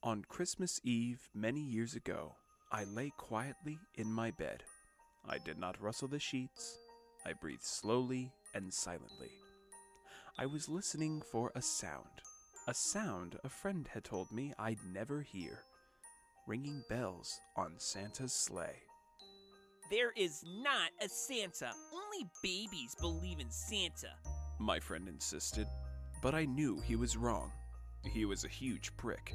On Christmas Eve many years ago, I lay quietly in my bed. I did not rustle the sheets. I breathed slowly and silently. I was listening for a sound a friend had told me I'd never hear. Ringing bells on Santa's sleigh. There is not a Santa. Only babies believe in Santa. My friend insisted, but I knew he was wrong. He was a huge prick.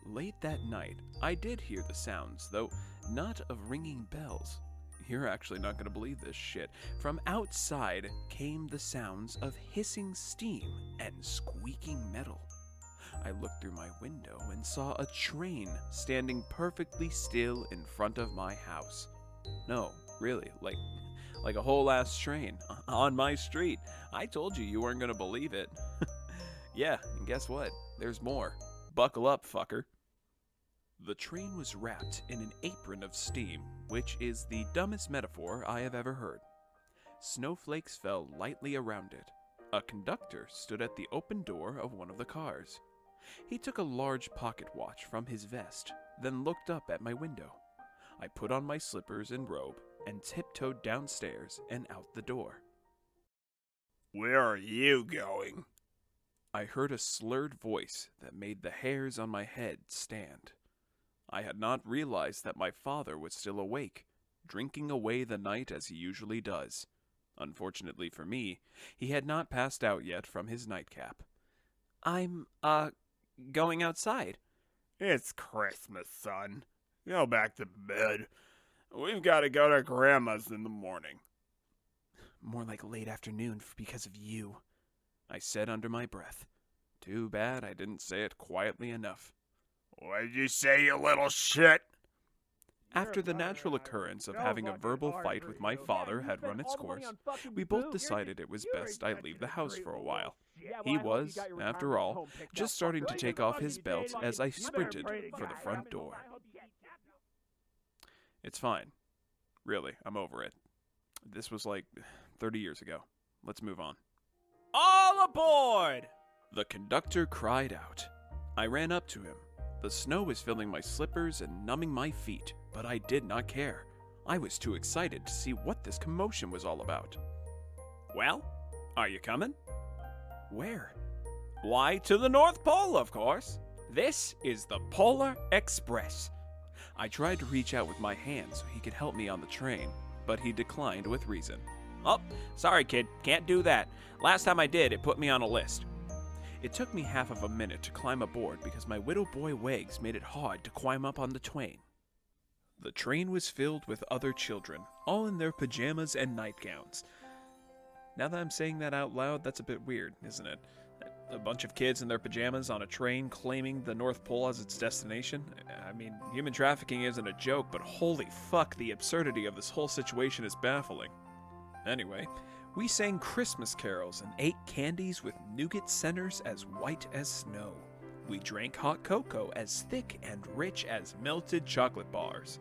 Late that night, I did hear the sounds, though not of ringing bells. You're actually not going to believe this shit. From outside came the sounds of hissing steam and squeaking metal. I looked through my window and saw a train standing perfectly still in front of my house. No, really, like a whole ass train on my street. I told you weren't going to believe it. Yeah, and guess what? There's more. Buckle up, fucker. The train was wrapped in an apron of steam, which is the dumbest metaphor I have ever heard. Snowflakes fell lightly around it. A conductor stood at the open door of one of the cars. He took a large pocket watch from his vest, then looked up at my window. I put on my slippers and robe and tiptoed downstairs and out the door. "Where are you going?" I heard a slurred voice that made the hairs on my head stand. I had not realized that my father was still awake, drinking away the night as he usually does. Unfortunately for me, he had not passed out yet from his nightcap. I'm, going outside. "It's Christmas, son. Go back to bed. We've got to go to Grandma's in the morning." More like late afternoon because of you, I said under my breath. Too bad I didn't say it quietly enough. "What did you say, you little shit?" After the natural occurrence of having a verbal fight with my father had run its course, we both decided it was best I leave the house for a while. He was, after all, just starting to take off his belt as I sprinted for the front door. It's fine. Really, I'm over it. This was like 30 years ago. Let's move on. All aboard! The conductor cried out. I ran up to him. The snow was filling my slippers and numbing my feet, but I did not care. I was too excited to see what this commotion was all about. Well, are you coming? Where? Why, to the North Pole, of course. This is the Polar Express. I tried to reach out with my hand so he could help me on the train, but he declined with reason. Oh, sorry, kid. Can't do that. Last time I did, it put me on a list. It took me half of a minute to climb aboard because my widow boy legs made it hard to climb up on the train. The train was filled with other children, all in their pajamas and nightgowns. Now that I'm saying that out loud, that's a bit weird, isn't it? A bunch of kids in their pajamas on a train claiming the North Pole as its destination? I mean, human trafficking isn't a joke, but holy fuck, the absurdity of this whole situation is baffling. Anyway, we sang Christmas carols and ate candies with nougat centers as white as snow. We drank hot cocoa as thick and rich as melted chocolate bars.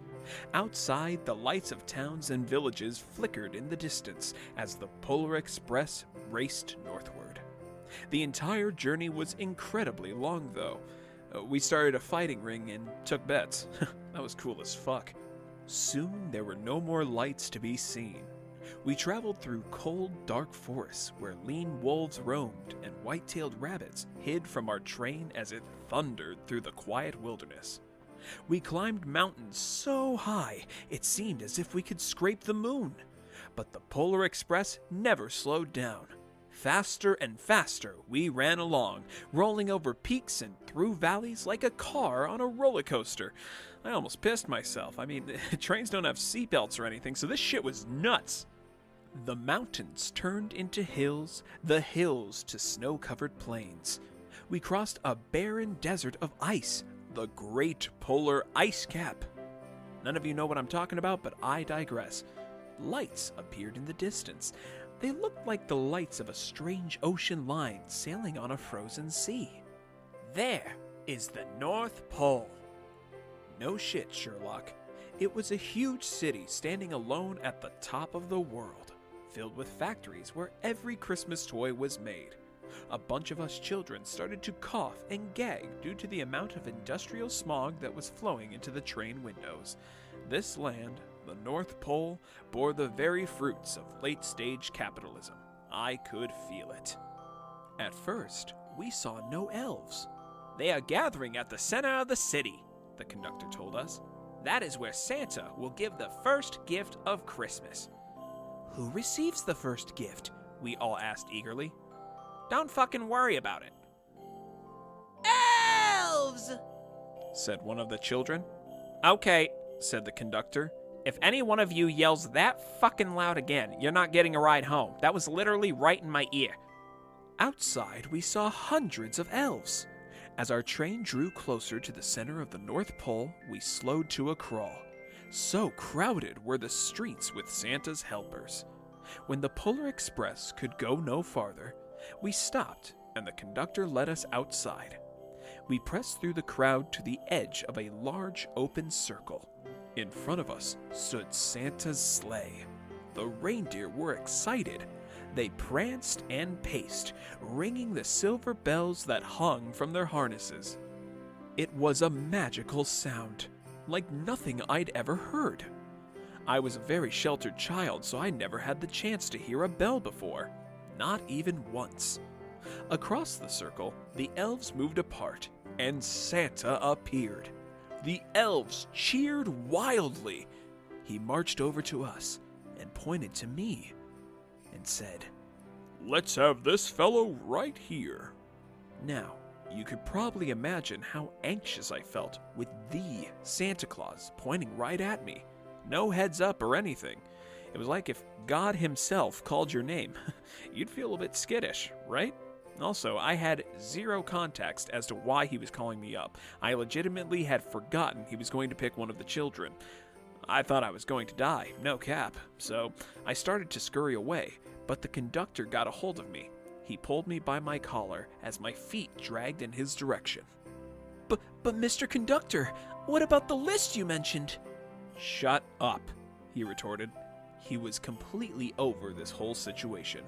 Outside, the lights of towns and villages flickered in the distance as the Polar Express raced northward. The entire journey was incredibly long, though. We started a fighting ring and took bets. That was cool as fuck. Soon, there were no more lights to be seen. We traveled through cold, dark forests where lean wolves roamed and white-tailed rabbits hid from our train as it thundered through the quiet wilderness. We climbed mountains so high it seemed as if we could scrape the moon. But the Polar Express never slowed down. Faster and faster we ran along, rolling over peaks and through valleys like a car on a roller coaster. I almost pissed myself. I mean, trains don't have seatbelts or anything, so this shit was nuts. The mountains turned into hills, the hills to snow-covered plains. We crossed a barren desert of ice, the Great Polar Ice Cap. None of you know what I'm talking about, but I digress. Lights appeared in the distance. They looked like the lights of a strange ocean line sailing on a frozen sea. There is the North Pole. No shit, Sherlock. It was a huge city standing alone at the top of the world, filled with factories where every Christmas toy was made. A bunch of us children started to cough and gag due to the amount of industrial smog that was flowing into the train windows. This land, the North Pole, bore the very fruits of late-stage capitalism. I could feel it. At first, we saw no elves. They are gathering at the center of the city, the conductor told us. That is where Santa will give the first gift of Christmas. Who receives the first gift? We all asked eagerly. Don't fucking worry about it, Elves! said one of the children. Okay, said the conductor. If any one of you yells that fucking loud again, you're not getting a ride home. That was literally right in my ear. Outside, we saw hundreds of elves. As our train drew closer to the center of the North Pole, we slowed to a crawl. So crowded were the streets with Santa's helpers. When the Polar Express could go no farther, we stopped and the conductor led us outside. We pressed through the crowd to the edge of a large open circle. In front of us stood Santa's sleigh. The reindeer were excited. They pranced and paced, ringing the silver bells that hung from their harnesses. It was a magical sound, like nothing I'd ever heard. I was a very sheltered child, so I never had the chance to hear a bell before, not even once. Across the circle, the elves moved apart, and Santa appeared. The elves cheered wildly. He marched over to us and pointed to me and said, Let's have this fellow right here. Now, you could probably imagine how anxious I felt with the Santa Claus pointing right at me. No heads up or anything. It was like if God himself called your name. You'd feel a bit skittish, right? Also, I had zero context as to why he was calling me up. I legitimately had forgotten he was going to pick one of the children. I thought I was going to die, no cap, so I started to scurry away, but the conductor got a hold of me. He pulled me by my collar as my feet dragged in his direction. But Mr. Conductor, what about the list you mentioned? Shut up, he retorted. He was completely over this whole situation.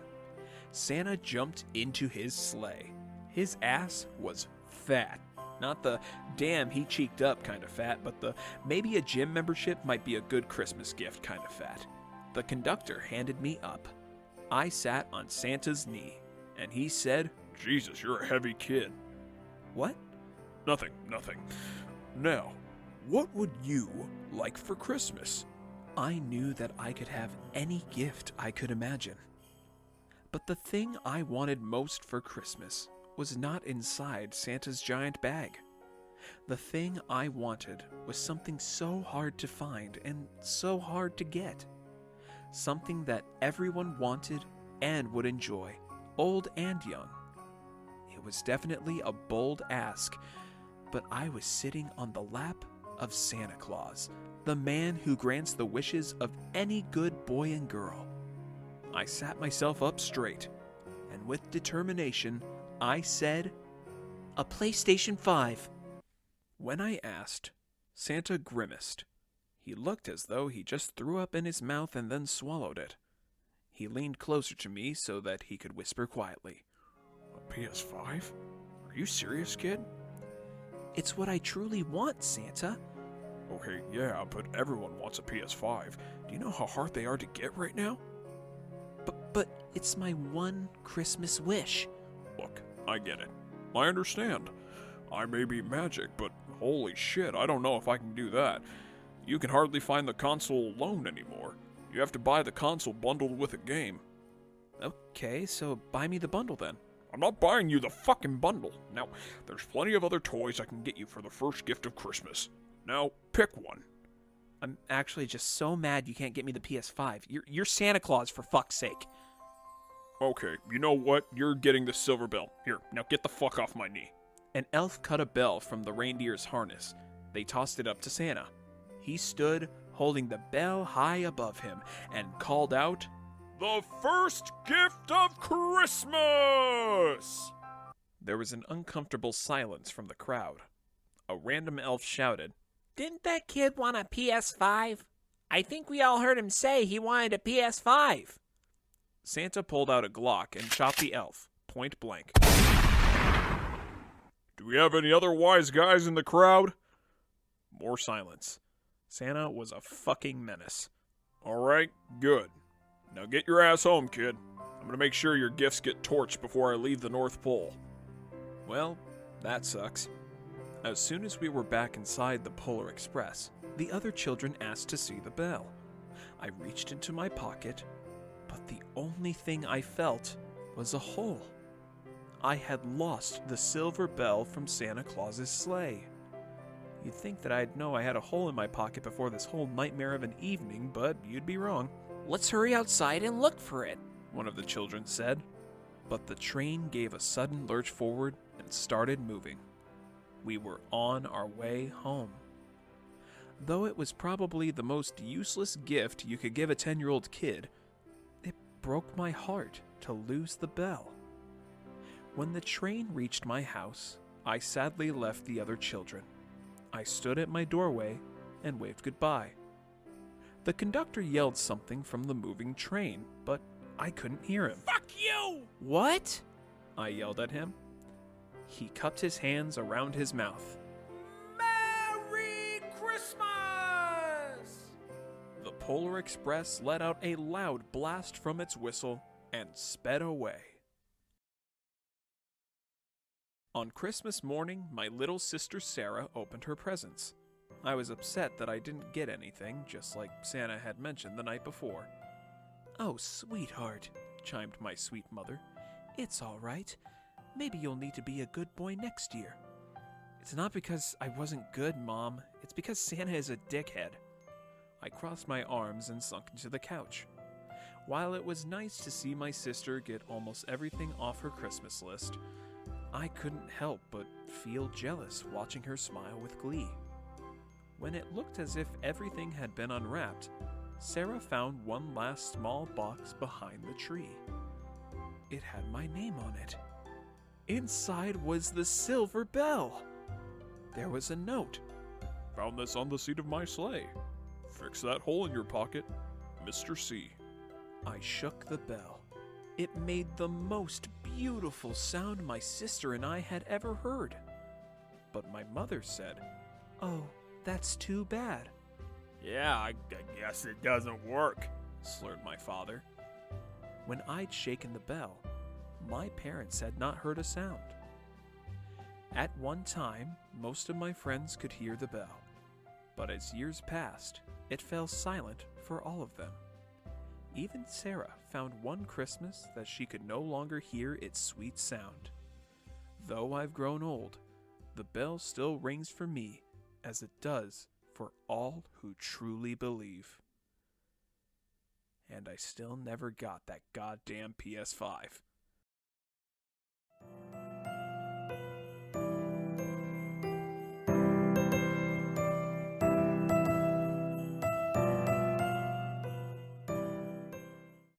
Santa jumped into his sleigh. His ass was fat. Not the damn he cheeked up kind of fat, but the maybe a gym membership might be a good Christmas gift kind of fat. The conductor handed me up. I sat on Santa's knee, and he said, Jesus, you're a heavy kid. What? Nothing. Now, what would you like for Christmas? I knew that I could have any gift I could imagine. But the thing I wanted most for Christmas was not inside Santa's giant bag. The thing I wanted was something so hard to find and so hard to get. Something that everyone wanted and would enjoy, old and young. It was definitely a bold ask, but I was sitting on the lap of Santa Claus, the man who grants the wishes of any good boy and girl. I sat myself up straight, and with determination, I said, "A PlayStation 5. When I asked, Santa grimaced. He looked as though he just threw up in his mouth and then swallowed it. He leaned closer to me so that he could whisper quietly. A PS5? Are you serious, kid? It's what I truly want, Santa. Okay, yeah, but everyone wants a PS5. Do you know how hard they are to get right now? But it's my one Christmas wish. Look, I get it. I understand. I may be magic, but holy shit, I don't know if I can do that. You can hardly find the console alone anymore. You have to buy the console bundled with a game. Okay, so buy me the bundle then. I'm not buying you the fucking bundle. Now, there's plenty of other toys I can get you for the first gift of Christmas. Now, pick one. I'm actually just so mad you can't get me the PS5. You're Santa Claus, for fuck's sake. Okay, you know what? You're getting the silver bell. Here, now get the fuck off my knee. An elf cut a bell from the reindeer's harness. They tossed it up to Santa. He stood, holding the bell high above him, and called out, "The first gift of Christmas!" There was an uncomfortable silence from the crowd. A random elf shouted, Didn't that kid want a PS5? I think we all heard him say he wanted a PS5. Santa pulled out a Glock and shot the elf, point blank. we have any other wise guys in the crowd? More silence. Santa was a fucking menace. All right, good. Now get your ass home, kid. I'm gonna make sure your gifts get torched before I leave the North Pole. Well, that sucks. As soon as we were back inside the Polar Express, the other children asked to see the bell. I reached into my pocket, but the only thing I felt was a hole. I had lost the silver bell from Santa Claus's sleigh. You'd think that I'd know I had a hole in my pocket before this whole nightmare of an evening, but you'd be wrong, Let's hurry outside and look for it. one of the children said. But the train gave a sudden lurch forward and started moving. We were on our way home. Though it was probably the most useless gift you could give a 10-year-old kid, it broke my heart to lose the bell. When the train reached my house, I sadly left the other children. I stood at my doorway and waved goodbye. The conductor yelled something from the moving train, but I couldn't hear him. Fuck you! What? I yelled at him. He cupped his hands around his mouth. Merry Christmas! The Polar Express let out a loud blast from its whistle and sped away. On Christmas morning, my little sister Sarah opened her presents. I was upset that I didn't get anything, just like Santa had mentioned the night before. "Oh, sweetheart," chimed my sweet mother. "It's all right. Maybe you'll need to be a good boy next year." "It's not because I wasn't good, Mom. It's because Santa is a dickhead." I crossed my arms and sunk into the couch. While it was nice to see my sister get almost everything off her Christmas list, I couldn't help but feel jealous watching her smile with glee. When it looked as if everything had been unwrapped, Sarah found one last small box behind the tree. It had my name on it. Inside was the silver bell. There was a note. Found this on the seat of my sleigh. Fix that hole in your pocket, Mr. C. I shook the bell. It made the most beautiful sound my sister and I had ever heard. But my mother said, "Oh, that's too bad." Yeah, I guess it doesn't work, slurred my father. When I'd shaken the bell, my parents had not heard a sound. At one time, most of my friends could hear the bell, but as years passed, it fell silent for all of them. Even Sarah found one Christmas that she could no longer hear its sweet sound. Though I've grown old, the bell still rings for me as it does for all who truly believe. And I still never got that goddamn PS5.